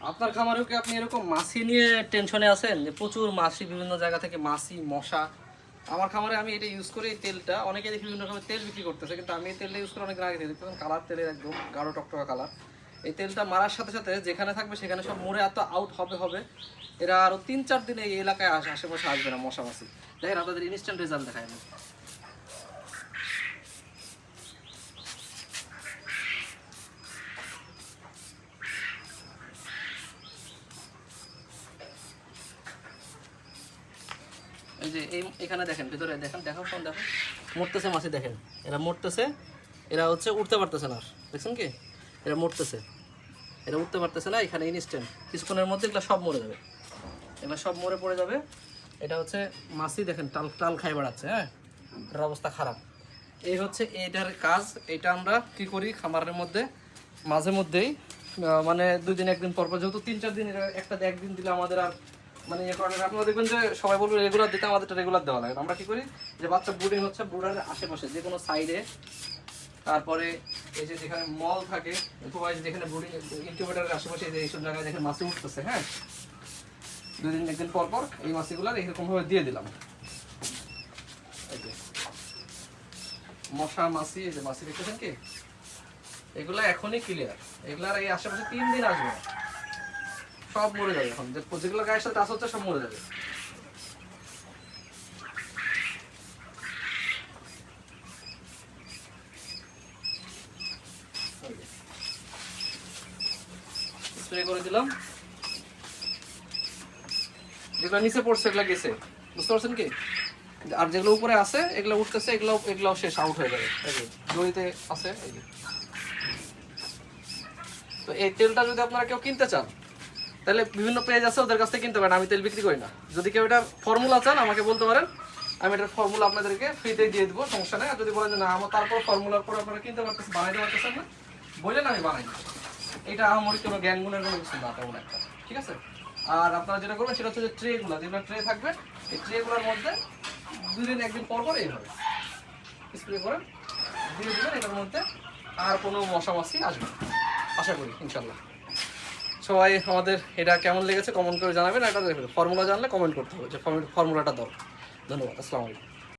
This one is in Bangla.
আপনার খামারেও কি আপনি এরকম মাছি নিয়ে টেনশনে আছেন যে প্রচুর মাছি বিভিন্ন জায়গা থেকে মাছি মশা? আমার খামারে আমি এটা ইউজ করি, এই তেলটা অনেকে দেখি বিভিন্ন রকমের তেল বিক্রি করতেছে, কিন্তু আমি এই তেলটা ইউজ করে অনেক আগে থেকে দেখতেছেন কালার তেলের একদম গাঢ় টকটকা কালার। এই তেলটা মারার সাথে সাথে যেখানে থাকবে সেখানে সব মরে এত আউট হবে এরা আরও 3-4 দিনে এই এলাকায় আশেপাশে আসবে না মশা মাছি। দেখেন আপনাদের ইনস্ট্যান্ট রেজাল্ট দেখায় আমি। এই যে এখানে দেখেন, ভিতরে দেখেন, দেখো ফোন দেখো, মরতেছে মাছি দেখেন, এরা মরতেছে, এরা হচ্ছে উঠতে পারতেছে না। দেখছেন কি, এরা মরতেছে, এরা উঠতে পারতেছে না। এখানে ইনস্ট্যান্ট কিছুক্ষণের মধ্যে এগুলো সব মরে যাবে, এগুলো সব মরে পড়ে যাবে। এটা হচ্ছে মাছি দেখেন টাল টাল খাই বেড়াচ্ছে, হ্যাঁ, এটার অবস্থা খারাপ। এই হচ্ছে এটার কাজ। এটা আমরা কি করি খামারের মধ্যে মাঝে মধ্যেই, মানে 2 দিন 1 দিন পর পর, যেহেতু 3-4 দিন একটা 1 দিন দিলে আমাদের আর মানে ইয়ে করেন। আপনারা দেখবেন যে সবাই বলবে রেগুলার দিতে, আমাদেরটা রেগুলার দেওয়া লাগে। আমরা কি করি যে বাচ্চা ব্রুডিং হচ্ছে ব্রুডারের আশেপাশে যে কোনো সাইডে, তারপরে এই যে যেখানে মল থাকে অথবা যেখানে ব্রুডিং ইনকিউবেটরের আশেপাশে যে এইসব জায়গায় দেখেন মাছি উঠতেছে, হ্যাঁ, 2 দিন 1 দিন পর পর এই মাছিগুলো এরকমভাবে দিয়ে দিলাম। এই যে মশা মাছি, এই যে মাছি দেখতেছেন কি, এগুলা এখনই ক্লিয়ার। এগুলার এই আশেপাশে 3 দিন আসবে না, সব মরে যাবে। এখন যেগুলো গায়ের সাথে আসা হচ্ছে সব মরে যাবে। স্প্রে করে দিলাম, যেগুলো নিচে পড়ছে এগুলো গেছে, বুঝতে পারছেন কি? আর যেগুলো উপরে আছে এগুলো উঠতেছে, এগুলো শেষ, আউট হয়ে যাবে। এই যে জড়িতে আছে, এই যে। তো এই তেলটা যদি আপনারা কেউ কিনতে চান তাহলে বিভিন্ন পেজ আছে, ওদের কাছ থেকে কিনতে পারেন। আমি তেল বিক্রি করি না। যদি কেউ এটার ফর্মুলা চান আমাকে বলতে পারেন, আমি এটার ফর্মুলা আপনাদেরকে ফ্রিতে দিয়ে দেবো, সমস্যা নেই। আর যদি বলেন যে না আমার তারপর ফর্মুলার পরে আপনারা কিনতে পারতেছেন, বানাইতে পারতেছেন না, বললেন আমি বানাই দেবো। এটা আমার কোনো জ্ঞান গুণের কোনো কিছু না তেমন একটা, ঠিক আছে? আর আপনারা যেটা করবেন সেটা হচ্ছে যে ট্রেগুলো, যেগুলো ট্রে থাকবে এই ট্রেগুলোর মধ্যে 2 দিন 1 দিন পর পর এইভাবে স্প্রে করে দিয়ে দেবেন। এটার মধ্যে আর কোনো মশা মাছি আসবে না, আশা করি ইনশাল্লাহ। সবাই আমাদের এটা কেমন লেগেছে কমেন্ট করে জানাবেন। এটা ফর্মুলা জানলে কমেন্ট করতে হবে যে ফর্মুলাটা দরকার। ধন্যবাদ, আসসালামু আলাইকুম।